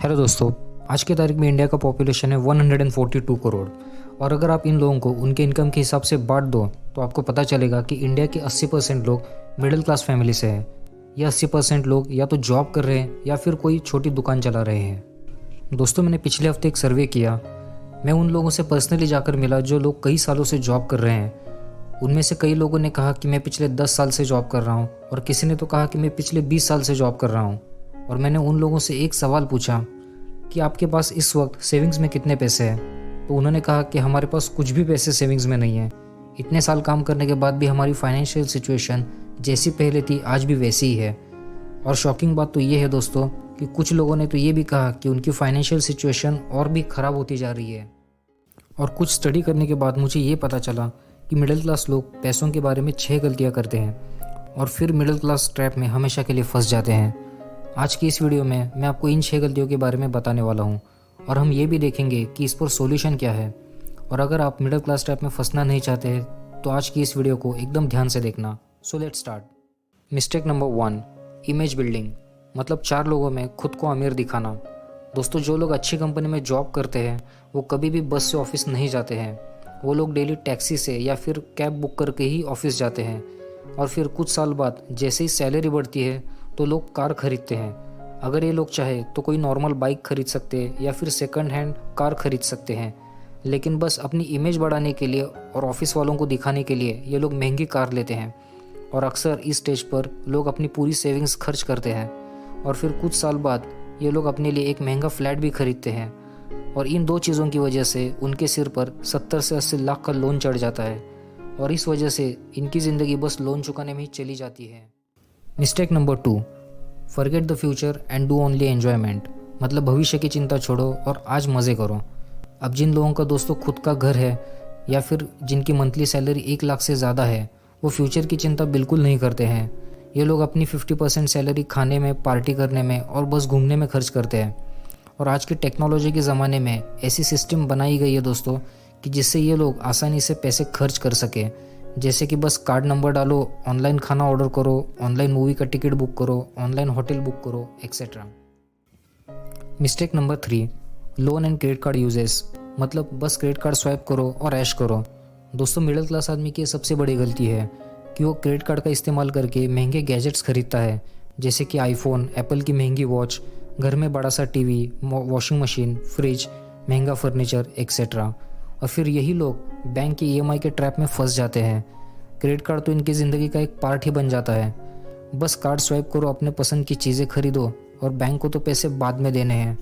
Hello दोस्तों। आज की तारीख में इंडिया का पॉपुलेशन है 142 करोड़। और अगर आप इन लोगों को उनके इनकम के हिसाब से बांट दो तो आपको पता चलेगा कि इंडिया के 80% लोग मिडिल क्लास फैमिली से हैं। ये 80% लोग या तो जॉब कर रहे हैं या फिर कोई छोटी दुकान चला रहे हैं। दोस्तों, मैंने पिछले हफ्ते एक सर्वे किया। मैं उन लोगों से पर्सनली जाकर मिला जो लोग कई सालों से जॉब कर रहे हैं। उनमें से कई लोगों ने कहा कि मैं पिछले 10 साल से जॉब कर रहा हूँ, और किसी ने तो कहा कि मैं पिछले 20 साल से जॉब कर रहा हूँ। और मैंने उन लोगों से एक सवाल पूछा कि आपके पास इस वक्त सेविंग्स में कितने पैसे हैं। तो उन्होंने कहा कि हमारे पास कुछ भी पैसे सेविंग्स में नहीं है। इतने साल काम करने के बाद भी हमारी फाइनेंशियल सिचुएशन जैसी पहले थी आज भी वैसी ही है। और शॉकिंग बात तो ये है दोस्तों कि कुछ लोगों ने तो ये भी कहा कि उनकी फाइनेंशियल सिचुएशन और भी ख़राब होती जा रही है। और कुछ स्टडी करने के बाद मुझे ये पता चला कि मिडिल क्लास लोग पैसों के बारे में 6 गलतियाँ करते हैं और फिर मिडिल क्लास ट्रैप में हमेशा के लिए फंस जाते हैं। आज की इस वीडियो में मैं आपको इन 6 गलतियों के बारे में बताने वाला हूँ, और हम ये भी देखेंगे कि इस पर सॉल्यूशन क्या है। और अगर आप मिडिल क्लास ट्रैप में फंसना नहीं चाहते हैं तो आज की इस वीडियो को एकदम ध्यान से देखना। So let's start. Mistake number 1, image building, मतलब 4 लोगों में खुद को अमीर दिखाना। दोस्तों, जो लोग अच्छी कंपनी में जॉब करते हैं वो कभी भी बस से ऑफिस नहीं जाते हैं। वो लोग डेली टैक्सी से या फिर कैब बुक करके ही ऑफिस जाते हैं। और फिर कुछ साल बाद जैसे ही सैलरी बढ़ती है तो लोग कार खरीदते हैं। अगर ये लोग चाहे तो कोई नॉर्मल बाइक खरीद सकते हैं या फिर सेकंड हैंड कार खरीद सकते हैं, लेकिन बस अपनी इमेज बढ़ाने के लिए और ऑफिस वालों को दिखाने के लिए ये लोग महंगी कार लेते हैं। और अक्सर इस स्टेज पर लोग अपनी पूरी सेविंग्स खर्च करते हैं। और फिर कुछ साल बाद ये लोग अपने लिए एक महंगा फ्लैट भी खरीदते हैं। और इन 2 चीज़ों की वजह से उनके सिर पर 70 से 80 लाख का लोन चढ़ जाता है, और इस वजह से इनकी ज़िंदगी बस लोन चुकाने में ही चली जाती है। Mistake number 2, forget the future and do only enjoyment, मतलब भविष्य की चिंता छोड़ो और आज मज़े करो। अब जिन लोगों का दोस्तों खुद का घर है या फिर जिनकी मंथली सैलरी 1 लाख से ज़्यादा है, वो फ्यूचर की चिंता बिल्कुल नहीं करते हैं। ये लोग अपनी 50% सैलरी खाने में, पार्टी करने में और बस घूमने में खर्च करते हैं। और आज की टेक्नोलॉजी के ज़माने में ऐसी सिस्टम बनाई गई है दोस्तों कि जिससे ये लोग आसानी से पैसे खर्च कर सके। जैसे कि बस कार्ड नंबर डालो, ऑनलाइन खाना ऑर्डर करो, ऑनलाइन मूवी का टिकट बुक करो, ऑनलाइन होटल बुक करो, etcetera. Mistake number 3, loan and credit card uses, मतलब बस क्रेडिट कार्ड स्वाइप करो और ऐश करो। दोस्तों, मिडिल क्लास आदमी की सबसे बड़ी गलती है कि वो क्रेडिट कार्ड का इस्तेमाल करके महंगे गैजेट्स खरीदता है, जैसे कि आईफोन, एप्पल की महंगी वॉच, घर में बड़ा सा टीवी, वॉशिंग मशीन, फ्रिज, महंगा फर्नीचर, एक्सेट्रा। और फिर यही लोग बैंक की ईएमआई के ट्रैप में फंस जाते हैं। क्रेडिट कार्ड तो इनकी ज़िंदगी का एक पार्ट ही बन जाता है। बस कार्ड स्वाइप करो, अपने पसंद की चीज़ें खरीदो, और बैंक को तो पैसे बाद में देने हैं।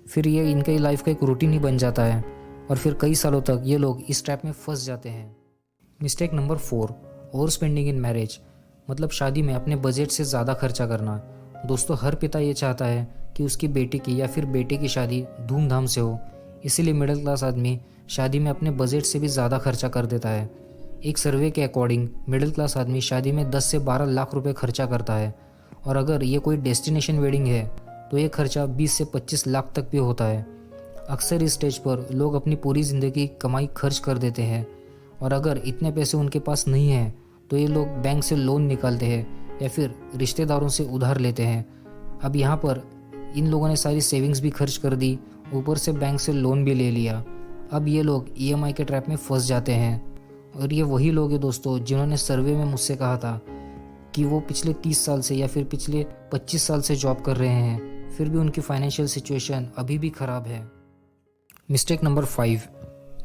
फिर ये इनकी लाइफ का एक रूटीन ही बन जाता है, और फिर कई सालों तक ये लोग इस ट्रैप में फंस जाते हैं। Mistake number 4, over spending in marriage, मतलब शादी में अपने बजट से ज़्यादा खर्चा करना। दोस्तों, हर पिता ये चाहता है कि उसकी बेटी की या फिर बेटे की शादी धूमधाम से हो, इसीलिए मिडिल क्लास आदमी शादी में अपने बजट से भी ज़्यादा खर्चा कर देता है। एक सर्वे के अकॉर्डिंग मिडिल क्लास आदमी शादी में 10 से 12 लाख रुपए खर्चा करता है, और अगर ये कोई डेस्टिनेशन वेडिंग है तो ये खर्चा 20 से 25 लाख तक भी होता है। अक्सर इस स्टेज पर लोग अपनी पूरी ज़िंदगी कमाई खर्च कर देते हैं, और अगर इतने पैसे उनके पास नहीं हैं तो ये लोग बैंक से लोन निकालते हैं या फिर रिश्तेदारों से उधार लेते हैं। अब यहाँ पर इन लोगों ने सारी सेविंग्स भी खर्च कर दी, ऊपर से बैंक से लोन भी ले लिया। अब ये लोग ईएमआई के ट्रैप में फंस जाते हैं। और ये वही लोग हैं दोस्तों जिन्होंने सर्वे में मुझसे कहा था कि वो पिछले 30 साल से या फिर पिछले 25 साल से जॉब कर रहे हैं, फिर भी उनकी फाइनेंशियल सिचुएशन अभी भी ख़राब है। Mistake number 5,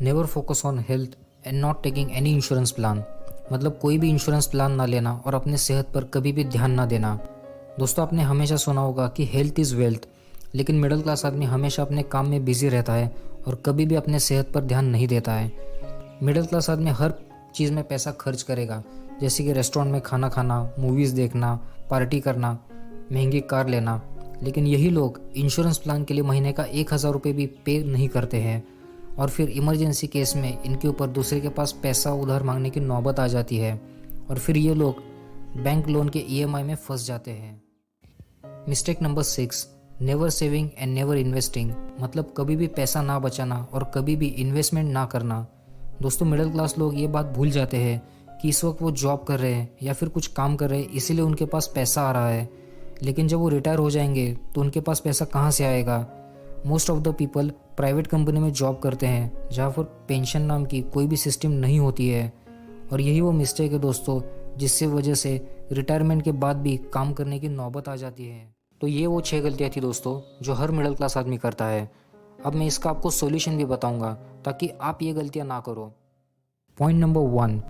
never focus on health and not taking any insurance plan, मतलब कोई भी इंश्योरेंस प्लान ना लेना और अपने सेहत पर कभी भी ध्यान ना देना। दोस्तों, आपने हमेशा सुना होगा कि हेल्थ इज़ वेल्थ, लेकिन मिडिल क्लास आदमी हमेशा अपने काम में बिजी रहता है और कभी भी अपने सेहत पर ध्यान नहीं देता है। मिडिल क्लास आदमी हर चीज़ में पैसा खर्च करेगा, जैसे कि रेस्टोरेंट में खाना खाना, मूवीज़ देखना, पार्टी करना, महंगी कार लेना, लेकिन यही लोग इंश्योरेंस प्लान के लिए महीने का 1000 रुपये भी पे नहीं करते हैं। और फिर इमरजेंसी केस में इनके ऊपर दूसरे के पास पैसा उधार मांगने की नौबत आ जाती है, और फिर ये लोग बैंक लोन के ईएमआई में फंस जाते हैं। Mistake number 6, never saving and never investing, मतलब कभी भी पैसा ना बचाना और कभी भी इन्वेस्टमेंट ना करना। दोस्तों, मिडिल क्लास लोग ये बात भूल जाते हैं कि इस वक्त वो जॉब कर रहे हैं या फिर कुछ काम कर रहे हैं, इसीलिए उनके पास पैसा आ रहा है, लेकिन जब वो रिटायर हो जाएंगे तो उनके पास पैसा कहाँ से आएगा। Most of the people private company में जॉब करते हैं जहाँ पर पेंशन नाम की कोई भी सिस्टम नहीं होती है, और यही वो मिस्टेक है दोस्तों जिससे वजह से रिटायरमेंट के बाद भी काम करने की नौबत आ जाती है। तो ये वो 6 गलतियाँ थी दोस्तों जो हर मिडिल क्लास आदमी करता है। अब मैं इसका आपको सॉल्यूशन भी बताऊंगा ताकि आप ये गलतियाँ ना करो। Point number 1,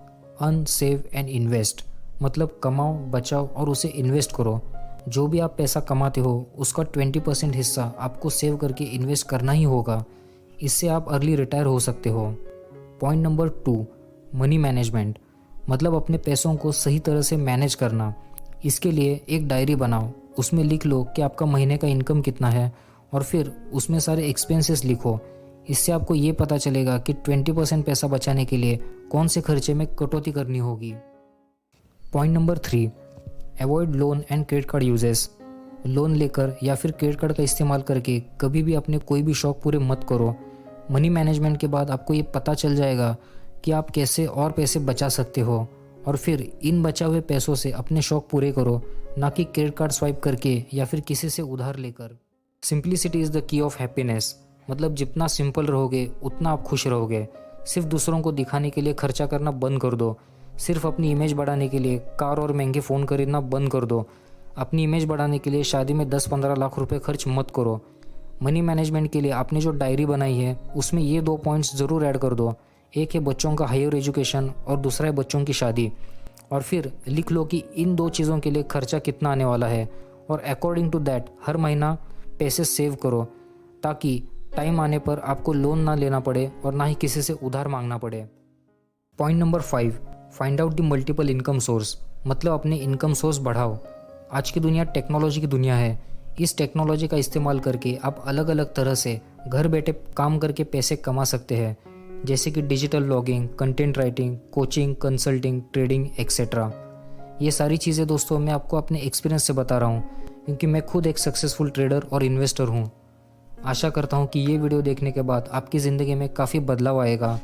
earn, save and invest. मतलब कमाओ, बचाओ और उसे इन्वेस्ट करो। जो भी आप पैसा कमाते हो उसका 20% हिस्सा आपको सेव करके इन्वेस्ट करना ही होगा। इससे आप अर्ली रिटायर हो सकते हो। Point number 2, money management. मतलब अपने पैसों को सही तरह से मैनेज करना। इसके लिए एक डायरी बनाओ, उसमें लिख लो कि आपका महीने का इनकम कितना है और फिर उसमें सारे एक्सपेंसेस लिखो। इससे आपको ये पता चलेगा कि 20% पैसा बचाने के लिए कौन से खर्चे में कटौती करनी होगी। Point number 3, avoid loan and credit card uses. Loan लेकर या फिर क्रेडिट कार्ड का इस्तेमाल करके कभी भी अपने कोई भी शौक पूरे मत करो। मनी मैनेजमेंट के बाद आपको ये पता चल जाएगा कि आप कैसे और पैसे बचा सकते हो, और फिर इन बचा हुए पैसों से अपने शौक पूरे करो, ना कि क्रेडिट कार्ड स्वाइप करके या फिर किसी से उधार लेकर। Simplicity is the key of happiness. मतलब जितना सिंपल रहोगे उतना आप खुश रहोगे। सिर्फ दूसरों को दिखाने के लिए खर्चा करना बंद कर दो। सिर्फ अपनी इमेज बढ़ाने के लिए कार और महंगे फ़ोन खरीदना बंद कर दो। अपनी इमेज बढ़ाने के लिए शादी में 10-15 लाख रुपए खर्च मत करो। मनी मैनेजमेंट के लिए आपने जो डायरी बनाई है उसमें ये 2 पॉइंट्स ज़रूर ऐड कर दो। एक है बच्चों का हायर एजुकेशन और दूसरा है बच्चों की शादी। और फिर लिख लो कि इन 2 चीज़ों के लिए खर्चा कितना आने वाला है, और अकॉर्डिंग टू दैट हर महीना पैसे सेव करो, ताकि टाइम आने पर आपको लोन ना लेना पड़े और ना ही किसी से उधार मांगना पड़े। Point number 5, find out the multiple income source. मतलब अपने इनकम सोर्स बढ़ाओ। आज की दुनिया टेक्नोलॉजी की दुनिया है। इस टेक्नोलॉजी का इस्तेमाल करके आप अलग अलग तरह से घर बैठे काम करके पैसे कमा सकते हैं, जैसे कि digital logging, content writing, coaching, consulting, trading etcetera. ये सारी चीज़ें दोस्तों मैं आपको अपने एक्सपीरियंस से बता रहा हूँ, क्योंकि मैं खुद एक सक्सेसफुल ट्रेडर और इन्वेस्टर हूँ। आशा करता हूँ कि ये वीडियो देखने के बाद आपकी ज़िंदगी में काफ़ी बदलाव आएगा,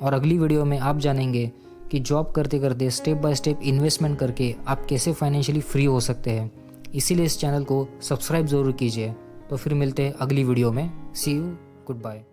और अगली वीडियो में आप जानेंगे कि जॉब करते करते स्टेप बाय स्टेप इन्वेस्टमेंट करके आप कैसे फाइनेंशियली फ्री हो सकते हैं। इसीलिए इस चैनल को सब्सक्राइब ज़रूर कीजिए। तो फिर मिलते हैं अगली वीडियो में। सी यू, गुड बाय।